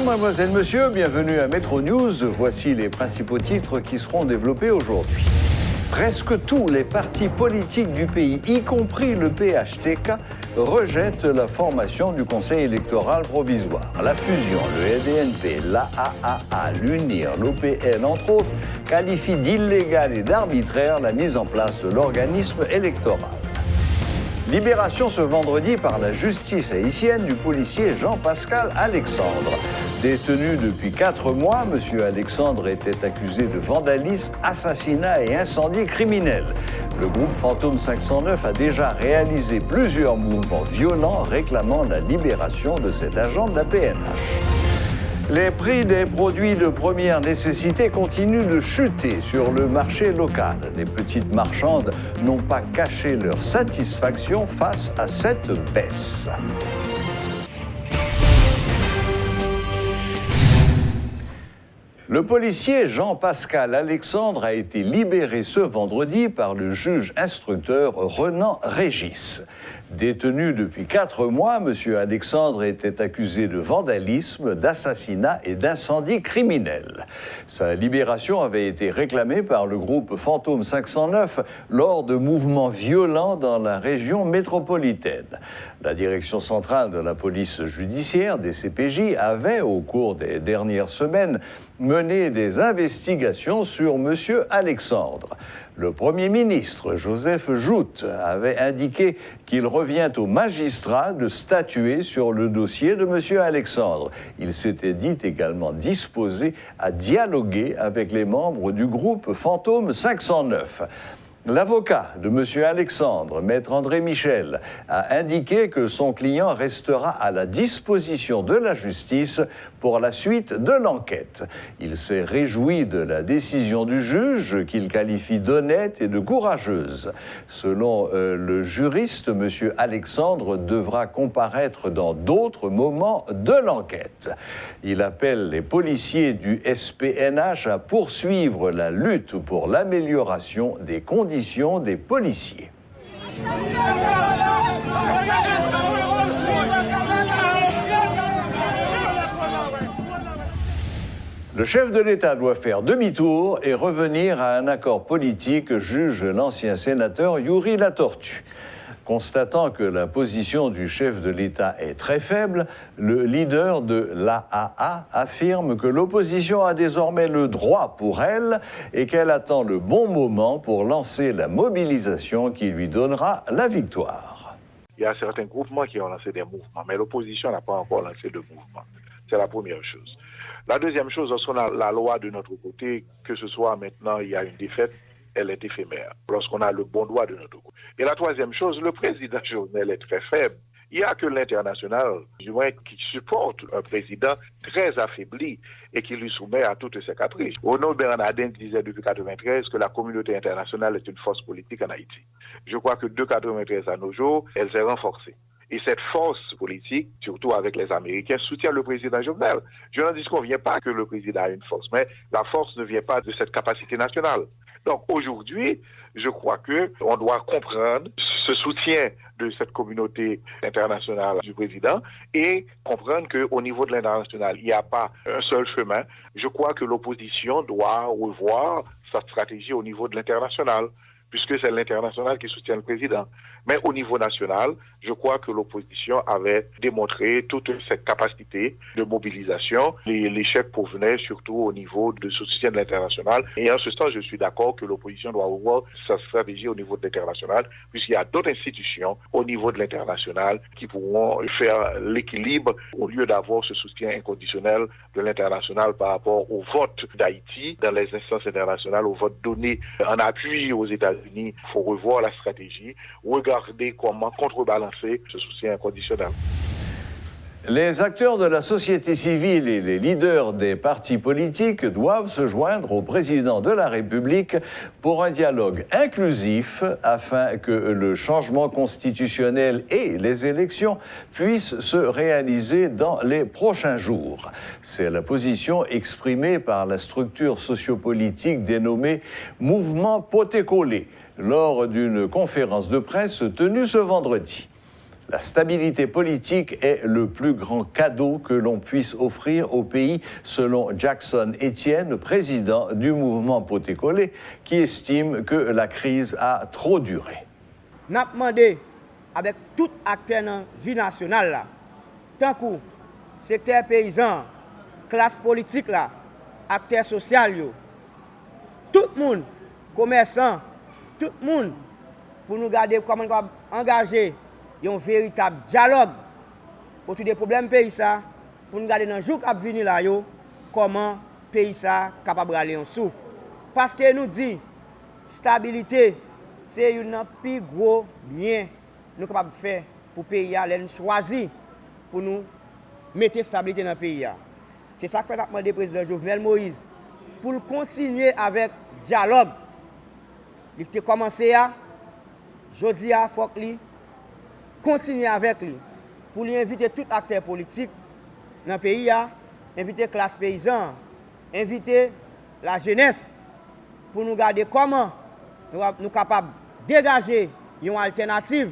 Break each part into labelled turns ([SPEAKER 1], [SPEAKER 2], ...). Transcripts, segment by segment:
[SPEAKER 1] mademoiselle, monsieur, bienvenue à Métro News. Voici les principaux titres qui seront développés aujourd'hui. Presque tous les partis politiques du pays, y compris le PHTK, rejettent la formation du Conseil électoral provisoire. La fusion, le EDNP, l'AAA, l'UNIR, l'OPL, entre autres, qualifient d'illégale et d'arbitraire la mise en place de l'organisme électoral. Libération ce vendredi par la justice haïtienne du policier Jean-Pascal Alexandre. Détenu depuis 4 mois, M. Alexandre était accusé de vandalisme, assassinat et incendie criminel. Le groupe Fantôme 509 a déjà réalisé plusieurs mouvements violents réclamant la libération de cet agent de la PNH. Les prix des produits de première nécessité continuent de chuter sur le marché local. Les petites marchandes n'ont pas caché leur satisfaction face à cette baisse. Le policier Jean-Pascal Alexandre a été libéré ce vendredi par le juge instructeur Renan Régis. Détenu depuis 4 mois, M. Alexandre était accusé de vandalisme, d'assassinat et d'incendie criminel. Sa libération avait été réclamée par le groupe Fantôme 509 lors de mouvements violents dans la région métropolitaine. La direction centrale de la police judiciaire, des CPJ, avait, au cours des dernières semaines, mené des investigations sur M. Alexandre. Le Premier ministre, Joseph Joute, avait indiqué qu'il revient aux magistrats de statuer sur le dossier de M. Alexandre. Il s'était dit également disposé à dialoguer avec les membres du groupe Fantôme 509. L'avocat de M. Alexandre, maître André Michel, a indiqué que son client restera à la disposition de la justice pour la suite de l'enquête. Il s'est réjoui de la décision du juge qu'il qualifie d'honnête et de courageuse. Selon le juriste, M. Alexandre devra comparaître dans d'autres moments de l'enquête. Il appelle les policiers du SPNH à poursuivre la lutte pour l'amélioration des conditions des policiers. Le chef de l'État doit faire demi-tour et revenir à un accord politique, juge l'ancien sénateur Youri Latortue. Constatant que la position du chef de l'État est très faible, le leader de l'AAA affirme que l'opposition a désormais le droit pour elle et qu'elle attend le bon moment pour lancer la mobilisation qui lui donnera la victoire.
[SPEAKER 2] Il y a certains groupements qui ont lancé des mouvements, mais l'opposition n'a pas encore lancé de mouvement. C'est la première chose. La deuxième chose, lorsqu'on a la loi de notre côté, que ce soit maintenant il y a une défaite, elle est éphémère, lorsqu'on a le bon droit de notre côté. Et la troisième chose, le président Jovenel est très faible. Il n'y a que l'international, du moins, qui supporte un président très affaibli et qui lui soumet à toutes ses caprices. Renaud Bernardin disait depuis 1993 que la communauté internationale est une force politique en Haïti. Je crois que de 1993 à nos jours, elle s'est renforcée. Et cette force politique, surtout avec les Américains, soutient le président Jovenel. Je n'en disconviens pas que le président a une force, mais la force ne vient pas de cette capacité nationale. Donc aujourd'hui, je crois qu'on doit comprendre ce soutien de cette communauté internationale du président et comprendre qu'au niveau de l'international, il n'y a pas un seul chemin. Je crois que l'opposition doit revoir sa stratégie au niveau de l'international, puisque c'est l'international qui soutient le président. Mais au niveau national, je crois que l'opposition avait démontré toute cette capacité de mobilisation. L'échec provenait surtout au niveau de ce soutien de l'international. Et en ce sens, je suis d'accord que l'opposition doit revoir sa stratégie au niveau de l'international, puisqu'il y a d'autres institutions au niveau de l'international qui pourront faire l'équilibre au lieu d'avoir ce soutien inconditionnel de l'international par rapport au vote d'Haïti dans les instances internationales, au vote donné en appui aux États-Unis. Il faut revoir la stratégie, regarder comment contrebalancer ce soutien inconditionnel.
[SPEAKER 1] Les acteurs de la société civile et les leaders des partis politiques doivent se joindre au président de la République pour un dialogue inclusif afin que le changement constitutionnel et les élections puissent se réaliser dans les prochains jours. C'est la position exprimée par la structure sociopolitique dénommée Mouvement Poté-Collé lors d'une conférence de presse tenue ce vendredi. La stabilité politique est le plus grand cadeau que l'on puisse offrir au pays, selon Jackson Etienne, président du mouvement Poté-Collé, qui estime que la crise a trop duré.
[SPEAKER 3] Nous avons demandé avec tout acteur dans la vie nationale, là, tant que secteur paysan, classe politique, là, acteurs sociaux, tout le monde, commerçants, tout le monde, pour nous garder comment nous allons engager un véritable dialogue autour des problèmes pays ça, pour nous garder dans le jour qui venir là, comment le pays ça capable d'aller en souffle. Parce que nous dit stabilité, c'est un plus gros bien nous capable de faire pour le pays, nous choisir pour nous mettre stabilité dans le pays. C'est ça que fait le président Jovenel Moïse pour continuer avec le dialogue. Il a commencé à, jeudi il faut qu'il continue avec lui pour lui inviter tout acteur politique dans le pays, inviter la classe paysanne, inviter la jeunesse pour nous garder comment nous sommes capables de dégager une alternative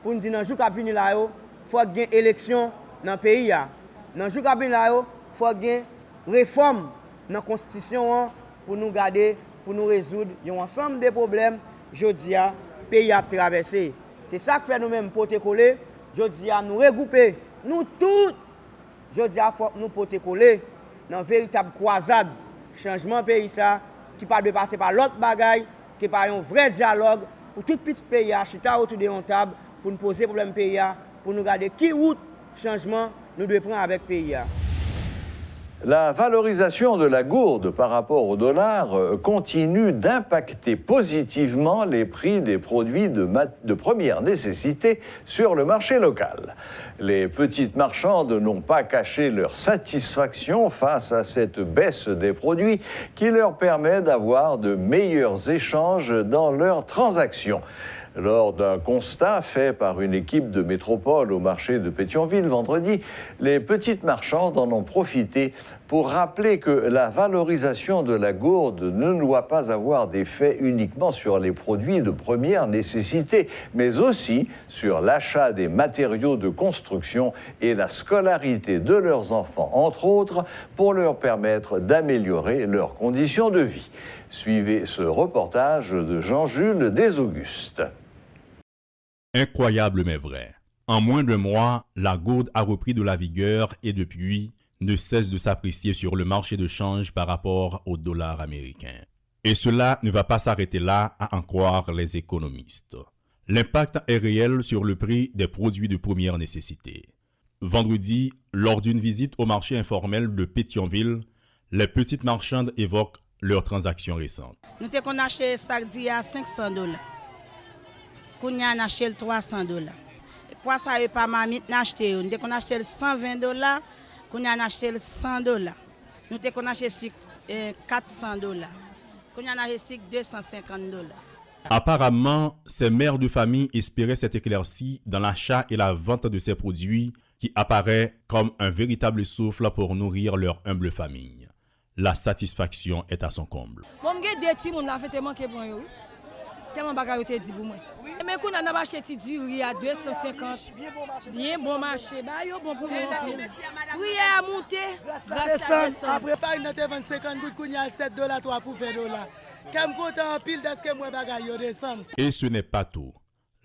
[SPEAKER 3] pour nous dire dans le jour qui vient là, il faut qu'il y ait une élection dans le pays. Dans le jour qui vient là, il faut qu'il y ait une réforme dans la Constitution pour nous garder, pour nous résoudre un ensemble de problèmes aujourd'hui le pays a traversé. C'est ça que fait nous-mêmes Poté-Collé. Aujourd'hui nous regrouper, nous tous. Aujourd'hui il faut nous Poté-Collé dans une véritable croisade, changement pays ça, qui pas de passer par l'autre bagaille, qui pas un vrai dialogue pour tout petit pays à chita autour de la table pour nous poser problème pays pour nous garder qui route changement nous devons prendre avec pays.
[SPEAKER 1] La valorisation de la gourde par rapport au dollar continue d'impacter positivement les prix des produits de première nécessité sur le marché local. Les petites marchandes n'ont pas caché leur satisfaction face à cette baisse des produits qui leur permet d'avoir de meilleurs échanges dans leurs transactions. Lors d'un constat fait par une équipe de métropole au marché de Pétionville vendredi, les petites marchandes en ont profité pour rappeler que la valorisation de la gourde ne doit pas avoir d'effet uniquement sur les produits de première nécessité, mais aussi sur l'achat des matériaux de construction et la scolarité de leurs enfants, entre autres, pour leur permettre d'améliorer leurs conditions de vie. Suivez ce reportage de Jean-Jules Desaugustes.
[SPEAKER 4] Incroyable mais vrai. En moins d'un mois, la gourde a repris de la vigueur et depuis ne cesse de s'apprécier sur le marché de change par rapport au dollar américain. Et cela ne va pas s'arrêter là, à en croire les économistes. L'impact est réel sur le prix des produits de première nécessité. Vendredi, lors d'une visite au marché informel de Pétionville, les petites marchandes évoquent leurs transactions récentes.
[SPEAKER 5] Nous avons acheté sac à $500. Nous avons acheté $300. Pour ça, il n'y a pas mamite acheté. Nous avons acheté $120. Nous avons acheté $100. Nous avons acheté $400. Nous avons acheté $250.
[SPEAKER 4] Apparemment, ces mères de famille espéraient cette éclaircie dans l'achat et la vente de ces produits qui apparaît comme un véritable souffle pour nourrir leur humble famille. La satisfaction est à son comble.
[SPEAKER 6] Bon, j'ai des petits gens qui ont manqué pour eux. Tellement de choses dit pour moi. Mais quand on a acheté du riz à 250, bien bon marché, bah yo bon pour moi. Oui, a monté grâce à ça.
[SPEAKER 7] Après farine était 50 gouttes, qu'on y a $7 3 pour $20. Comme content en pile parce que moi bagaille yo descend.
[SPEAKER 4] Et ce n'est pas tout.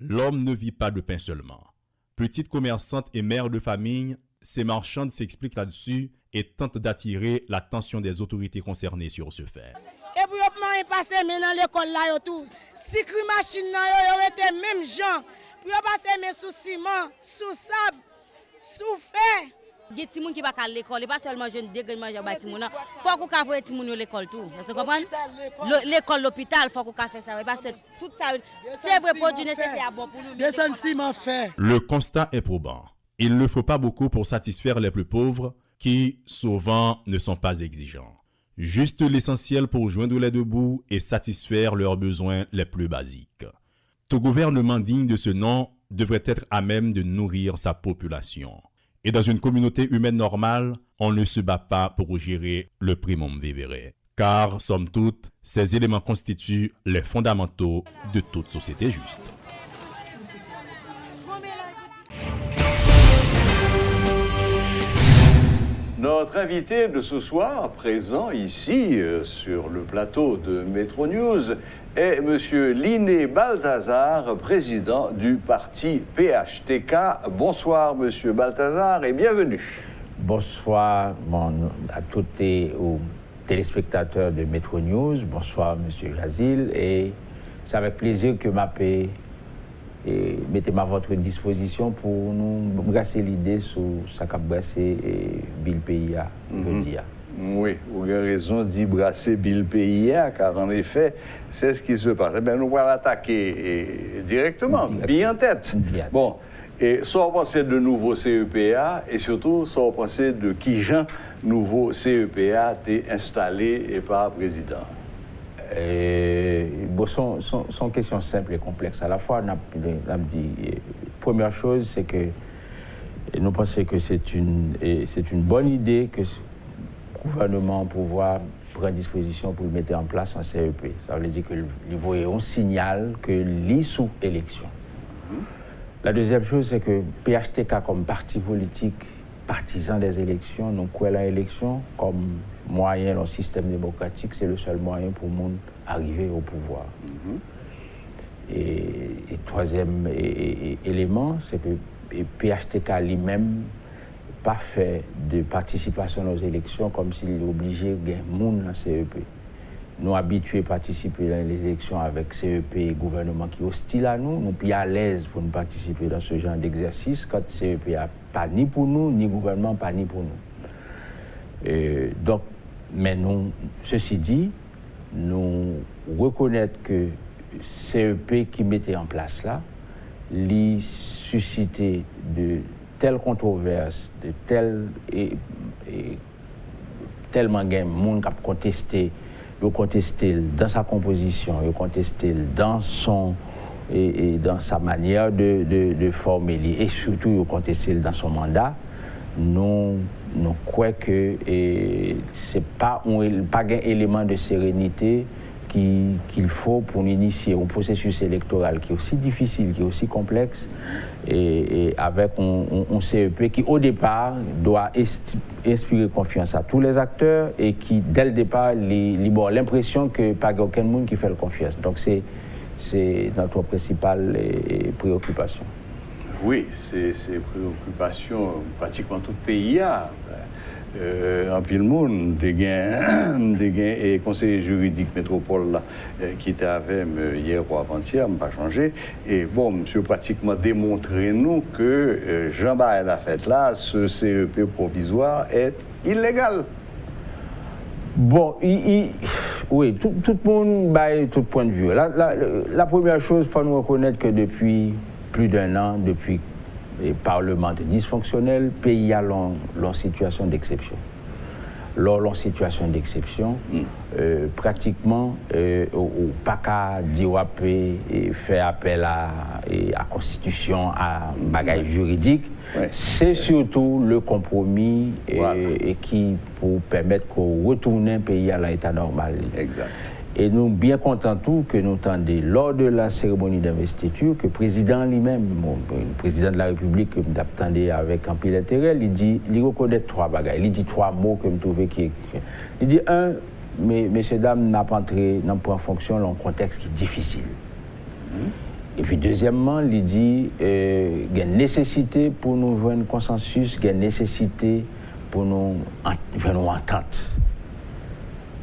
[SPEAKER 4] L'homme ne vit pas de pain seulement. Petite commerçante et mère de famille, ces marchandes s'expliquent là-dessus et tentent d'attirer l'attention des autorités concernées sur ce fait.
[SPEAKER 3] Et puis, on passe dans l'école là, tout. Si la machine là, été même gens. Puis, on passe sous ciment, sous sable, sous fer.
[SPEAKER 8] Il y a des gens qui ne vont pas à l'école, et pas seulement jeunes dégrèments, il faut qu'on fasse des gens à l'école tout. Vous comprenez? L'école, l'hôpital, il faut qu'on fasse ça. Parce que tout ça, c'est vrai produit nécessaire bon pour nous.
[SPEAKER 7] Descendre ciment fait.
[SPEAKER 4] Le constat est probant. Il ne faut pas beaucoup pour satisfaire les plus pauvres qui, souvent, ne sont pas exigeants. Juste l'essentiel pour joindre les deux bouts et satisfaire leurs besoins les plus basiques. Tout gouvernement digne de ce nom devrait être à même de nourrir sa population. Et dans une communauté humaine normale, on ne se bat pas pour gérer le primum vivere. Car, somme toute, ces éléments constituent les fondamentaux de toute société juste.
[SPEAKER 1] Notre invité de ce soir, présent ici sur le plateau de Metro News, est M. Liné Balthazar, président du parti PHTK. Bonsoir, M. Balthazar, et bienvenue.
[SPEAKER 9] Bonsoir à toutes et aux téléspectateurs de Metro News. Bonsoir, M. Jazil. Et c'est avec plaisir que et mettez-moi à votre disposition pour nous brasser l'idée sur ce qu'a brassé Bill PIA.
[SPEAKER 1] Oui, vous avez raison d'y brasser Bill PIA, car en effet, c'est ce qui se passe. Eh bien, nous allons l'attaquer directement, bien en tête. Bon, et ça va passer de nouveau CEPA, et surtout, ça va passer de qui Jean, nouveau CEPA, est installé et par président.
[SPEAKER 9] Bon, sont questions simples et complexes. À la fois, on a dit, première chose, c'est que nous pensons que c'est une bonne idée que le gouvernement pouvoir prendre disposition pour le mettre en place en CEP. Ça veut dire que on signale que l'y sous élection. La deuxième chose, c'est que PHTK comme parti politique partisan des élections, nous croyons l'élection comme moyen dans le système démocratique, c'est le seul moyen pour le monde arriver au pouvoir. Et troisième élément, c'est que PHTK lui-même pas fait de participation aux élections comme s'il est obligé de gagner monde dans CEP. Nous habitués à participer dans les élections avec CEP et gouvernement qui est hostile à nous, nous sommes plus à l'aise pour nous participer dans ce genre d'exercice quand CEP n'a pas ni pour nous, ni gouvernement pas ni pour nous. Donc, mais nous, ceci dit, nous reconnaissons que CEP qui mettait en place là, lui suscitait de telles controverses, de tellement de monde qui a contesté, dans sa composition, il contesté dans son et dans sa manière de former et surtout il contesté dans son mandat. Nous croyons que c'est pas un élément de sérénité qu'il faut pour initier un processus électoral qui est aussi difficile, qui est aussi complexe, et avec un CEP qui, au départ, doit inspirer confiance à tous les acteurs et qui, dès le départ, a l'impression que pas aucun monde qui fait confiance. Donc, c'est notre principale préoccupation.
[SPEAKER 1] Oui, c'est préoccupation pratiquement tout le pays a. En pile monde, des gains et conseiller juridique métropole là, qui était avec hier ou avant-hier, n'a pas changé. Et bon, monsieur pratiquement démontré nous que Jean-Baptiste la fête là, ce CEP provisoire est illégal.
[SPEAKER 9] Bon, oui, tout le monde baille tout point de vue. La première chose, il faut nous reconnaître que depuis plus d'un an, depuis les parlements dysfonctionnels, le pays a en situation d'exception. Lors de situation d'exception, pratiquement, pas qu'à dire et faire appel à la Constitution, à bagaille juridique, c'est surtout le compromis et qui pour permettre qu'on retourne un pays à l'état normal.
[SPEAKER 1] Exact.
[SPEAKER 9] Et nous bien contents tout que nous entendions lors de la cérémonie d'investiture que le président lui-même, le président de la République que nous attendons avec un pile d'intérêt, il reconnaît trois bagages, il dit trois mots que je trouvais qui. Il dit un, mais messieurs dames n'a pas entré dans en fonction dans un contexte qui est difficile. Et puis deuxièmement, il dit qu'il y a une nécessité pour nous voir un consensus, il y a une nécessité pour nous faire une entente.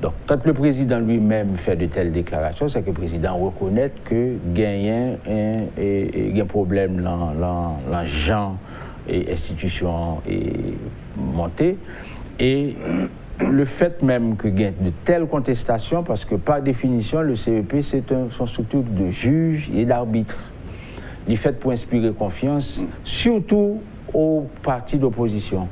[SPEAKER 9] Donc, quand le président lui-même fait de telles déclarations, c'est que le président reconnaît que gagne un problème dans les gens et institutions montées. Et le fait même que gagne de telles contestations, parce que par définition, le CEP, c'est son structure de juge et d'arbitre. Il fait pour inspirer confiance, surtout aux partis d'opposition.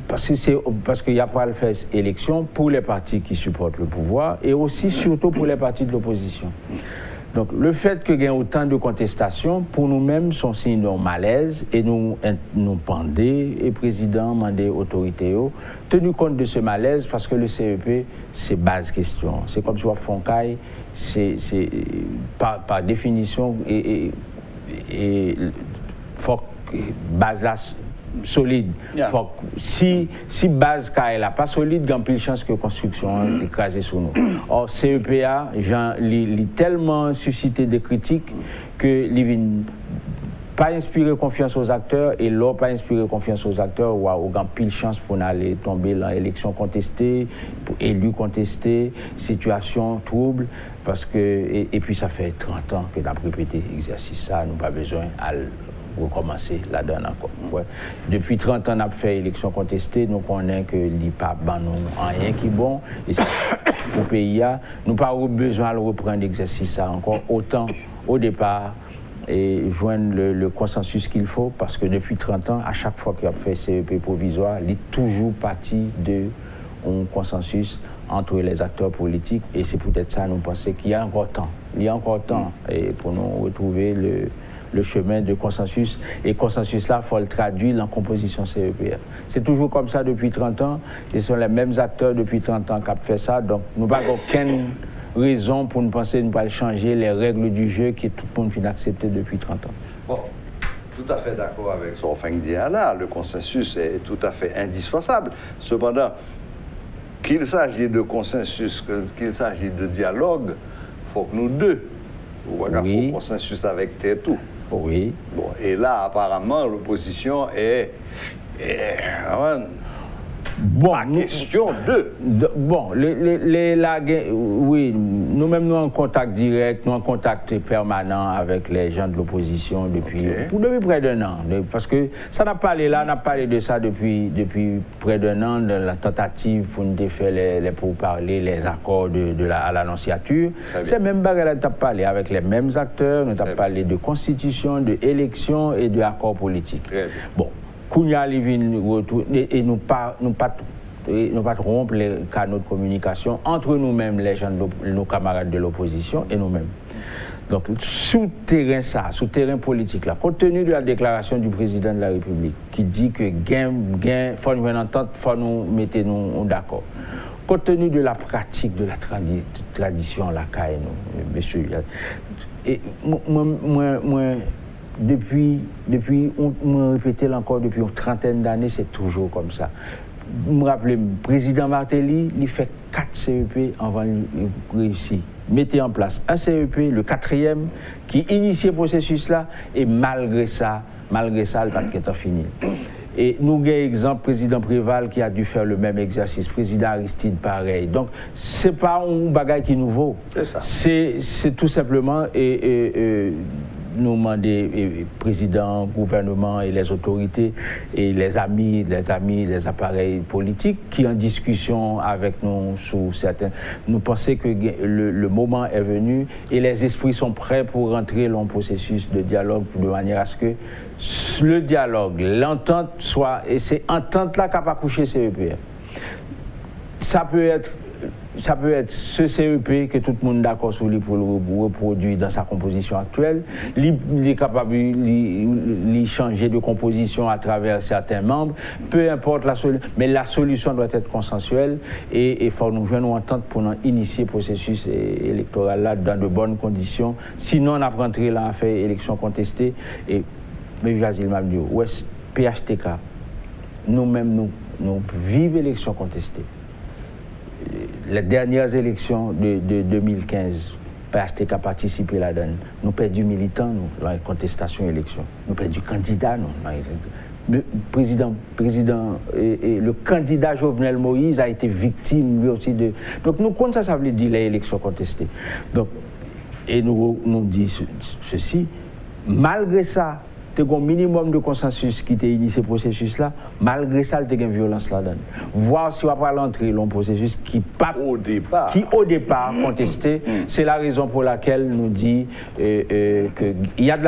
[SPEAKER 9] Parce qu'il y a pas à faire élection pour les partis qui supportent le pouvoir et aussi surtout pour les partis de l'opposition. Donc le fait qu'il y ait autant de contestations, pour nous-mêmes, sont signe de malaise et nous pendez et président, mandé autorité, tenu compte de ce malaise parce que le CEP, c'est base question. C'est comme si on Foncaille, c'est par définition et faut base là solide.
[SPEAKER 1] Yeah.
[SPEAKER 9] Faut, si base n'est pas solide, il y a plus de chances que la construction écrasée sur nous. Or, CEPA, il a tellement suscité des critiques que il pas inspirer confiance aux acteurs et l'on pas inspirer confiance aux acteurs ou a pile chance pour aller tomber dans l'élection contestée, élus contestés, situation trouble parce que et puis ça fait 30 ans que n'a répété l'exercice ça, nous pas besoin à recommencer la donne encore. Ouais. Depuis 30 ans, on a fait élection contestée, nous connaissons que l'IPA ban nous rien qui est bon et pour le pays nous pas besoin de reprendre l'exercice ça encore autant au départ et joindre le consensus qu'il faut parce que depuis 30 ans, à chaque fois qu'il a fait CEP provisoire, il est toujours parti d'un consensus entre les acteurs politiques et c'est peut-être ça nous pensons qu'il y a encore temps. Il y a encore temps et pour nous retrouver le chemin de consensus et consensus là, il faut le traduire en composition CEP. C'est toujours comme ça depuis 30 ans et ce sont les mêmes acteurs depuis 30 ans qui ont fait ça donc nous n'avons aucune raison pour nous penser de ne pas changer les règles du jeu que tout le monde finit d'accepter depuis 30 ans.
[SPEAKER 1] Bon, tout à fait d'accord avec son fin là, le consensus est tout à fait indispensable. Cependant, qu'il s'agit de consensus, qu'il s'agit de dialogue, il faut que nous deux, ou un consensus avec tout.
[SPEAKER 9] Oui.
[SPEAKER 1] Bon, et là, apparemment, l'opposition est
[SPEAKER 9] bon,
[SPEAKER 1] question de.
[SPEAKER 9] Bon, oui, nous-mêmes nous en contact direct, nous en contact permanent avec les gens de l'opposition depuis près d'un an. Parce que ça n'a pas parlé là, on a parlé de ça depuis près d'un an, de la tentative pour nous faire les pourparlers, les accords à l'annonciature. C'est même bagarre nous avons parlé avec les mêmes acteurs, nous avons parlé de constitution, d'élection et d'accords politiques. Bon. Kounia et nous pas rompre les canaux de communication entre nous-mêmes, les gens, nos camarades de l'opposition et nous-mêmes. Donc, sous terrain politique, là, compte tenu de la déclaration du président de la République qui dit que il faut nous entendre, il faut nous mettre nous d'accord. Compte tenu de la pratique de la tradition, la CAE, monsieur, et moi depuis on répétait encore depuis une trentaine d'années, c'est toujours comme ça. Je me rappelle, le président Martelly, il fait 4 CEP avant de réussir. Mettez en place un CEP, le 4e, qui initie le processus-là, et malgré ça, le paquet est fini. Et nous avons exemple, président Préval qui a dû faire le même exercice, président Aristide pareil. Donc, ce n'est pas un bagage qui est nouveau. C'est tout simplement nous demander président, gouvernement et les autorités et les amis, les appareils politiques qui en discussion avec nous sur certains. Nous pensons que le moment est venu et les esprits sont prêts pour rentrer dans le processus de dialogue de manière à ce que le dialogue, l'entente soit, et c'est entente là qui n'a pas couché CEP. Ça peut être ce CEP que tout le monde est d'accord sur lui pour le reproduire dans sa composition actuelle. Il est capable de changer de composition à travers certains membres. Peu importe la solution, mais la solution doit être consensuelle et il faut nous joindre une entente pour initier le processus électoral là dans de bonnes conditions. Sinon, on a rentré là à faire élection contestée. Mais Jazil m'a dit, PHTK, nous-mêmes, nous vivons l'élection contestée. Les dernières élections de 2015, PHTK a participé là-dedans. Nous perdu militants dans la contestation élection. Nous perdu candidats. Le président et le candidat Jovenel Moïse a été victime lui aussi de. Donc nous comptons ça veut dire les élections contestées. Donc, et nous disons ceci, malgré ça, il y a un minimum de consensus qui a initié ce processus-là, malgré ça, il y a une violence là-dedans. Voir si on va pas l'entrer dans un processus qui au départ contesté, c'est la raison pour laquelle nous dit qu'il y a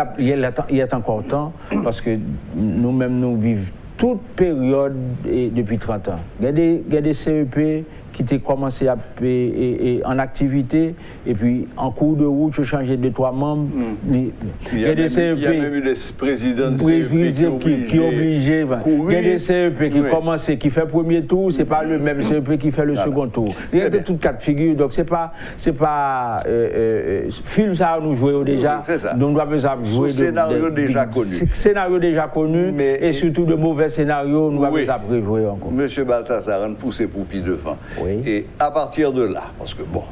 [SPEAKER 9] encore temps, parce que nous-mêmes nous vivons toute période depuis 30 ans. Il y a des CEP qui ont commencé en activité et puis en cours de route, je changeais 2-3 membres.
[SPEAKER 1] Il y a même eu des présidents de CEP
[SPEAKER 9] qui obligeaient. Il y a des CEP qui commencent, qui fait premier tour, c'est pas le même CEP qui fait le second tour. Il y a de toutes quatre figures, donc c'est pas film ça nous jouer déjà. Donc nous devons jouer
[SPEAKER 1] scénario déjà connu.
[SPEAKER 9] Scénario déjà connu, et surtout de mauvais scénarios, nous devons prévoir encore.
[SPEAKER 1] Monsieur Balthazar, on pousse pour pied devant. Et à partir de là, parce que bon,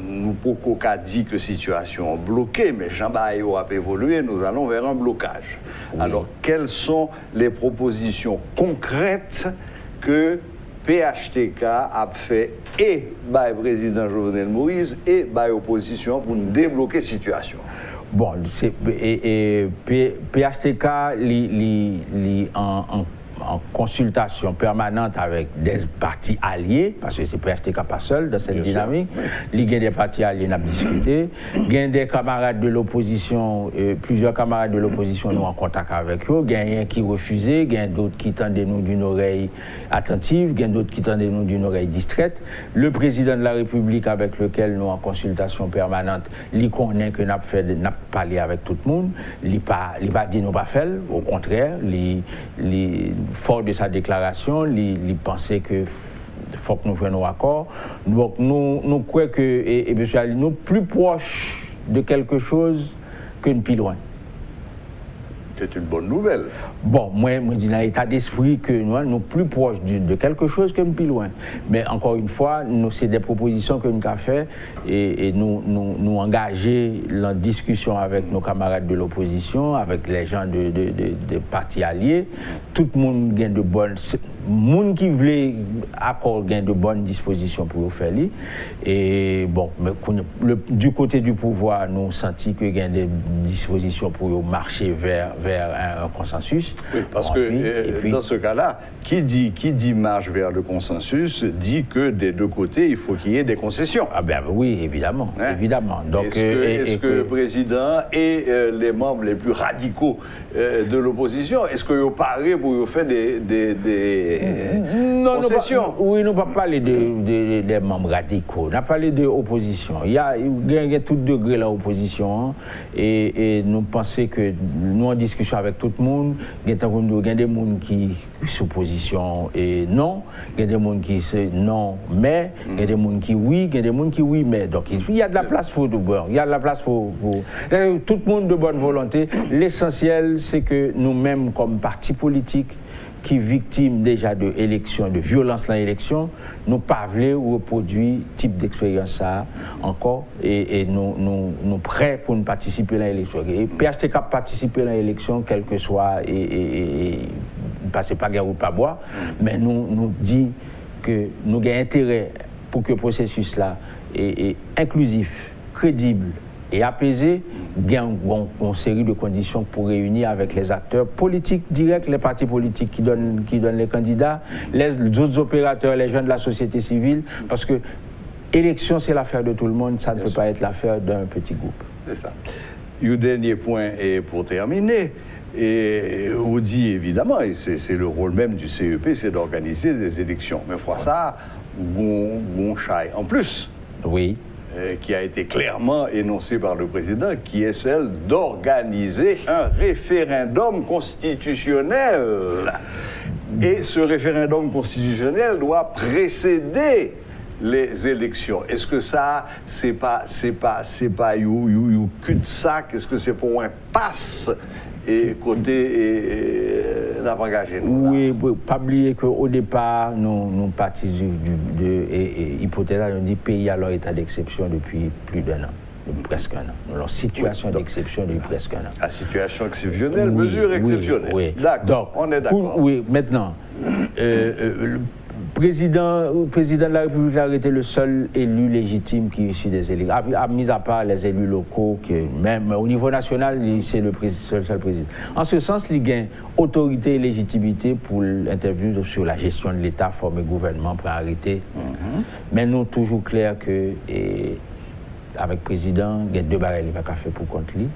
[SPEAKER 1] nous pouvons pas dire que la situation est bloquée, mais Jean-Bayo a évolué, nous allons vers un blocage. Alors, quelles sont les propositions concrètes que PHTK a fait et par le président Jovenel Moïse et par l'opposition pour nous débloquer la situation?
[SPEAKER 9] Bon, PHTK en consultation permanente avec des partis alliés, parce que c'est PHTK pas seul dans cette dynamique. Il y a des partis alliés n'a discuté. Il y a des camarades de l'opposition, plusieurs camarades de l'opposition nous en contact avec eux. Il y a un qui refusait, il y a d'autres qui tendaient nous d'une oreille attentive, il y a d'autres qui tendaient nous d'une oreille distraite. Le président de la République avec lequel nous en consultation permanente, il connaît que n'a parlé avec tout le monde. Il pas dit nous pas faire, au contraire, fort de sa déclaration, il pensait que faut que nous fassions un accord. Donc nous croyons que nous sommes plus proches de quelque chose que de plus loin.
[SPEAKER 1] C'est une bonne nouvelle.
[SPEAKER 9] Bon, moi je dis dans l'état d'esprit que nous sommes plus proches de quelque chose que de plus loin. Mais encore une fois, c'est des propositions que nous avons faites et nous engager en discussion avec nos camarades de l'opposition, avec les gens de partis alliés. Tout le monde gagne de bonnes... monde qui voulait accord gagne de bonnes dispositions pour faire lui. Et bon, mais du côté du pouvoir, nous senti que gagne des dispositions pour marcher vers un consensus.
[SPEAKER 1] Oui, parce que dans ce cas-là, qui dit marche vers le consensus dit que des deux côtés, il faut qu'il y ait des concessions.
[SPEAKER 9] Ah ben oui, évidemment, évidemment. Donc
[SPEAKER 1] est-ce que le président et les membres les plus radicaux de l'opposition, est-ce qu'ils ont parlé pour faire des concessions?
[SPEAKER 9] Oui, nous ne parlons pas parler des membres radicaux, nous parlons de l'opposition. Il y a tout degré l'opposition et nous pensons que nous en discussion avec tout le monde, il y a des gens qui sont opposition et non, il y a des gens qui sont non, mais, il y a des gens qui oui, il y a des gens qui oui, mais. Donc il y a de la place pour tout le monde, il y a de la place pour tout le monde de bonne volonté. L'essentiel, c'est que nous-mêmes, comme parti politique, qui victimes déjà de élections, de violence dans l'élection, nous pas voulons reproduire type d'expérience ça encore et nous prêts pour nous participer à l'élection. Et PHTK participer à l'élection, quel que soit et passer pas guerre ou pas boire, mais nous dit que nous avons intérêt pour que le processus là est inclusif, crédible et apaisé, bien une série de conditions pour réunir avec les acteurs politiques directs, les partis politiques qui donnent les candidats, les autres opérateurs, les gens de la société civile, parce que l'élection c'est l'affaire de tout le monde, ça ne peut pas être l'affaire d'un petit groupe.
[SPEAKER 1] C'est ça. Le dernier point est pour terminer. Et on dit évidemment, et c'est le rôle même du CEP, c'est d'organiser des élections. Mais fois ça, bon chai en plus.
[SPEAKER 9] Oui.
[SPEAKER 1] Qui a été clairement énoncé par le président, qui est celle d'organiser un référendum constitutionnel. Et ce référendum constitutionnel doit précéder les élections. Est-ce que ça, c'est pas you cul-de-sac? Est-ce que c'est pour un passe et côté l'avant-gagé?
[SPEAKER 9] Oui, pas oublier qu'au départ, nous partons de hypothèse, on dit pays à leur état d'exception depuis plus d'un an, depuis presque un an. Leur situation d'exception depuis presque un an.
[SPEAKER 1] La situation exceptionnelle, mesure exceptionnelle.
[SPEAKER 9] Oui.
[SPEAKER 1] D'accord, on est d'accord.
[SPEAKER 9] Oui, maintenant, le président de la République a été le seul élu légitime qui est issu des élections, mis à part les élus locaux, même au niveau national, c'est le seul président. En ce sens, il gagne autorité et légitimité pour l'interview sur la gestion de l'État, former gouvernement, pour arrêter. Mais nous, toujours clair que, avec le président, il y a deux barrières qu'il n'a pas fait pour contre lui.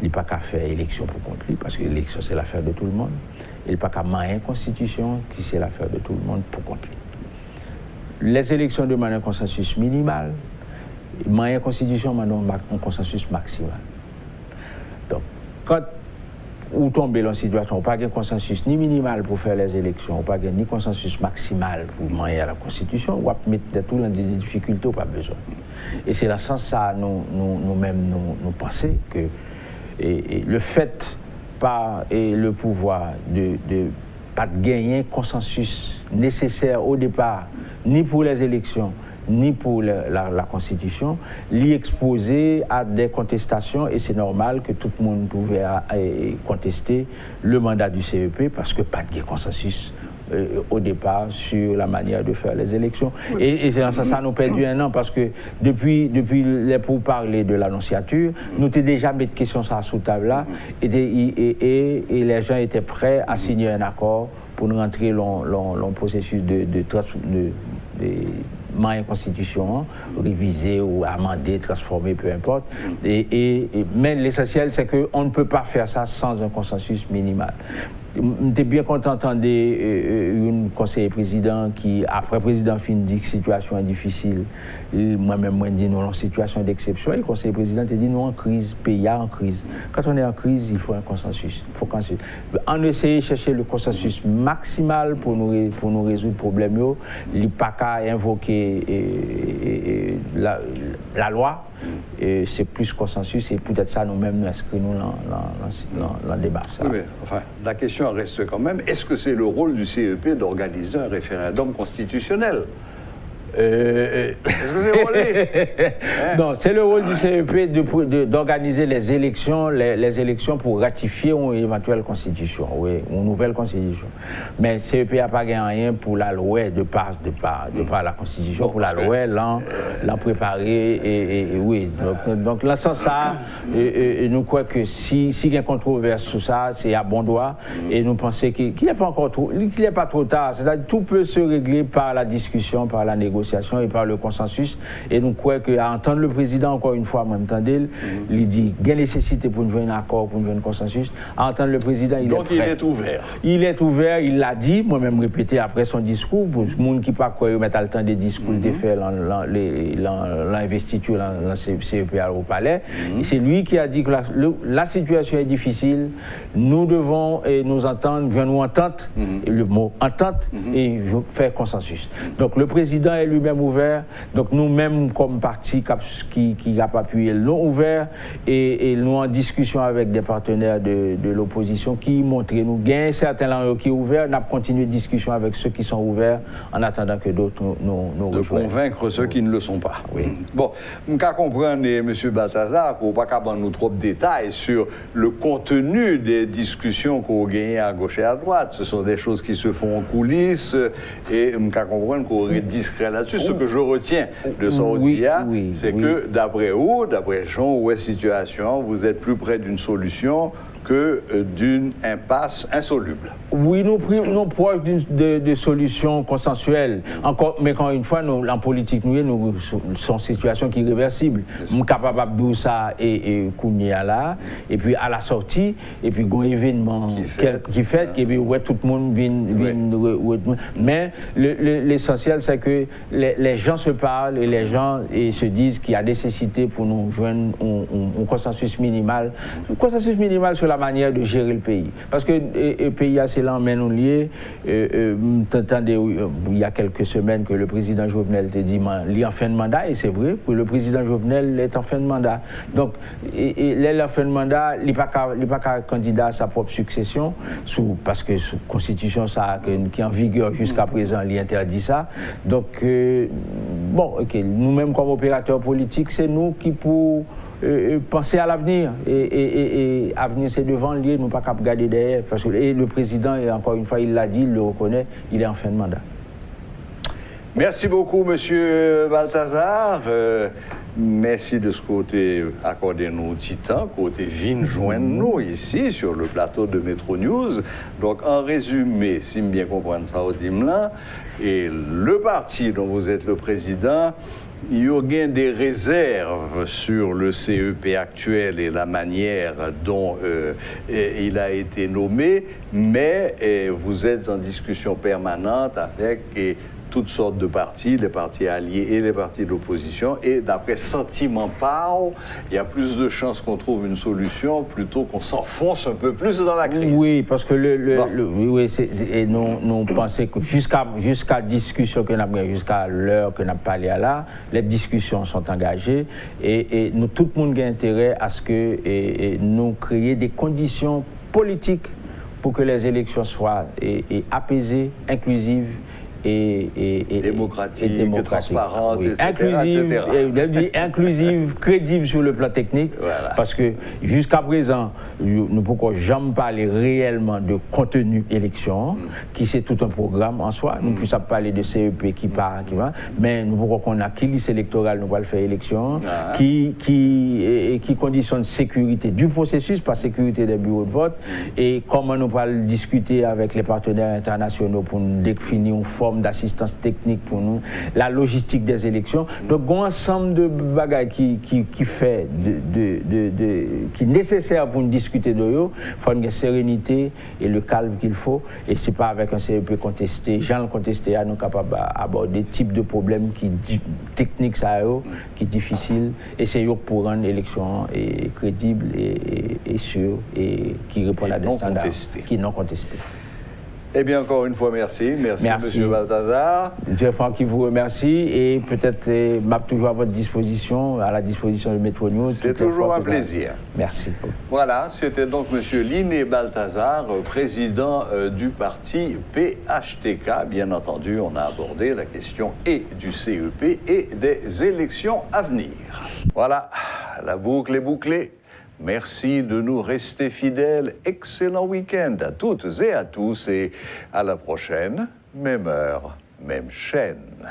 [SPEAKER 9] Il n'a pas qu'à faire élection pour contre lui, parce que l'élection, c'est l'affaire de tout le monde. Il n'y a pas qu'à marier une constitution qui c'est l'affaire de tout le monde pour contre lui. Les élections demandent un consensus minimal la Constitution, maintenant, un consensus maximal. Donc, quand vous tombez dans une situation, pas de consensus ni minimal pour faire les élections, pas ni consensus maximal pour manier à la Constitution, on va mettre tout dans des difficultés, pas besoin. Et c'est dans ce sens ça nous-mêmes nous pensons que le fait par le pouvoir de pas de gagner consensus nécessaire au départ, ni pour les élections, ni pour la Constitution, l'y exposer à des contestations, et c'est normal que tout le monde pouvait contester le mandat du CEP parce que pas de consensus au départ sur la manière de faire les élections. Et c'est dans ça nous perdu un an parce que depuis les pourparlers de l'annonciature, nous avons déjà mis de questions sur la sous-table là et les gens étaient prêts à signer un accord pour nous rentrer dans le processus de constitution, réviser ou amender, transformer, peu importe. Mais l'essentiel, c'est qu'on ne peut pas faire ça sans un consensus minimal. J'étais bien content d'entendre un conseiller président qui, après le président fin dit que la situation est difficile. Moi-même, moi, dit non, situation d'exception. Et le conseiller président a dit non, en crise, pays en crise. Quand on est en crise, il faut un consensus. Il faut consensus. On essaie de chercher le consensus maximal pour nous résoudre le problème. Il n'y a pas qu'à invoquer la loi. C'est plus consensus et peut-être ça nous-mêmes nous inscrivons dans le débat.
[SPEAKER 1] Oui, mais enfin, la question reste quand même, est-ce que c'est le rôle du CEP d'organiser un référendum constitutionnel ? Est-ce que c'est volé
[SPEAKER 9] Non, c'est le rôle du CEP d'organiser les élections pour ratifier une éventuelle constitution, oui, une nouvelle constitution. Mais le CEP n'a pas gagné rien pour la loi de par la constitution, pour la loi, l'en préparer, et oui. Donc, dans ce sens, ça, nous croyons que s'il y a une controverse sur ça, c'est à bon droit, et nous pensons qu'il n'est pas trop tard. C'est-à-dire tout peut se régler par la discussion, par la négociation et par le consensus. Et nous croyons qu'à entendre le président, encore une fois, il dit qu'il y a nécessité pour nous jouer un accord, pour nous jouer un consensus. À entendre le président, il est prêt.
[SPEAKER 1] Donc il est ouvert.
[SPEAKER 9] Il est ouvert, il l'a dit, moi-même répété après son discours, pour les gens qui ne croient pas mettre le temps des discours de faire l'investiture dans le CEP au palais. C'est lui qui a dit que la situation est difficile, nous devons nous entendre, nous entente, le mot entente, et faire consensus. Donc le président est lui-même ouvert, donc nous-mêmes comme parti qui n'a pas appuyé, nous ouverts et nous en discussion avec des partenaires de l'opposition qui montrent nous gagnent certains langues qui sont ouverts, nous continuons de discussion avec ceux qui sont ouverts en attendant que d'autres nous rejoignent.
[SPEAKER 1] De convaincre ceux qui ne le sont pas.
[SPEAKER 9] Oui.
[SPEAKER 1] Bon, je comprends, M. Balthazar, qu'on ne va pas nous trop de détails sur le contenu des discussions qu'on gagne à gauche et à droite. Ce sont des choses qui se font en coulisses et je comprends qu'on est discret là-dessus. Ce que je retiens de Saoudia, c'est que d'après Jean, où est la situation, vous êtes plus près d'une solution que d'une impasse insoluble.
[SPEAKER 9] Oui, nous proches de solutions consensuelles. Mais encore une fois, en politique, nous sommes en situation qui est irréversible. Nous sommes capables de dire ça et Kounia là, et puis à la sortie, et puis un événement qui fait, et puis ouais, tout le monde vient. Mais l'essentiel, c'est que les gens se parlent et les gens se disent qu'il y a nécessité pour nous joindre un consensus minimal. Un consensus minimal sur la manière de gérer le pays. Parce que le pays a ses mais nous liés. T'entendez, il y a quelques semaines que le président Jovenel te dit qu'il est en fin de mandat, et c'est vrai, que le président Jovenel est en fin de mandat. Donc, il est en fin de mandat, il n'est pas candidat à sa propre succession, parce que la Constitution qui est en vigueur jusqu'à présent, il interdit ça. Donc, nous-mêmes comme opérateurs politiques, c'est nous qui pour penser à l'avenir et l'avenir c'est devant lui, nous ne pouvons pas regarder derrière parce que le président, et encore une fois il l'a dit, il le reconnaît, il est en fin de mandat.
[SPEAKER 1] Merci beaucoup Monsieur Balthazar. Merci de ce côté accorder nos titans, côté vin joindre nous ici sur le plateau de Metro News. Donc en résumé, si je bien comprendre ça au là, et le parti dont vous êtes le président, il y a des réserves sur le CEP actuel et la manière dont il a été nommé, mais vous êtes en discussion permanente avec toutes sortes de partis, les partis alliés et les partis d'opposition. Et d'après Sentiment Pao, il y a plus de chances qu'on trouve une solution plutôt qu'on s'enfonce un peu plus dans la crise.
[SPEAKER 9] Oui, parce que nous pensons que jusqu'à discussion que nous avons, jusqu'à l'heure que nous avons parlé là, les discussions sont engagées et nous, tout le monde a intérêt à ce que nous créions des conditions politiques pour que les élections soient apaisées, inclusives et
[SPEAKER 1] démocratique, transparente,
[SPEAKER 9] oui.
[SPEAKER 1] etc.
[SPEAKER 9] Inclusive, crédible sur le plan technique,
[SPEAKER 1] voilà.
[SPEAKER 9] Parce que jusqu'à présent, nous ne pouvons jamais parler réellement de contenu élection, qui c'est tout un programme en soi. Nous puissions parler de CEP qui va, mais nous pouvons qu'on a qui liste électorale, nous allons faire élection, qui conditionne sécurité du processus, pas sécurité des bureaux de vote, et comment nous allons discuter avec les partenaires internationaux pour nous définir une forme d'assistance technique pour nous, la logistique des élections. Donc, un ensemble de bagages qui fait qui est nécessaire pour nous discuter de eux. Il faut une sérénité et le calme qu'il faut. Et c'est pas avec un CEP contesté, gens contestés, nous capables d'aborder type de problèmes techniques qui difficiles. Et c'est eux pour rendre l'élection crédible et sûre et qui répond à des standards qui non contestés.
[SPEAKER 1] Eh bien, encore une fois, merci. Merci. M. Balthazar.
[SPEAKER 9] Jeff Franck qui vous remercie et peut-être m'a toujours à votre disposition, à la disposition de Métro News.
[SPEAKER 1] C'est toujours un plaisir.
[SPEAKER 9] Merci.
[SPEAKER 1] Voilà, c'était donc M. Liné Balthazar, président du parti PHTK. Bien entendu, on a abordé la question et du CEP et des élections à venir. Voilà, la boucle est bouclée. Merci de nous rester fidèles. Excellent week-end à toutes et à tous et à la prochaine, même heure, même chaîne.